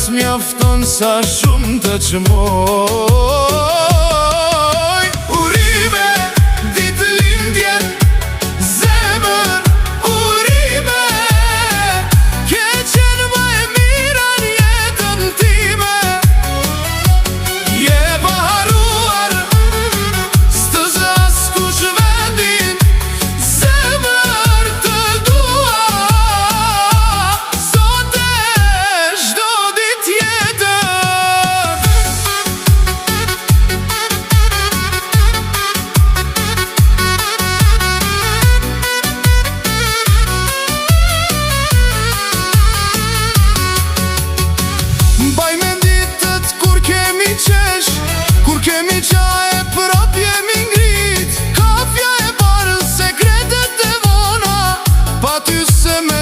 s'mjafton sa shumë të qmoj. Urime, ditë lindje, zemër, urime, ke qenë më e mira n'jetën time. Je baharuar, s'të zas kush vendin, zemër të dua, sote çdo ditë tjetër. Mbaj me ditët kur kemi qesh, kur kemi qaje prap jemi ngrit, kafja e barë, sekretet e vona, pa ty se me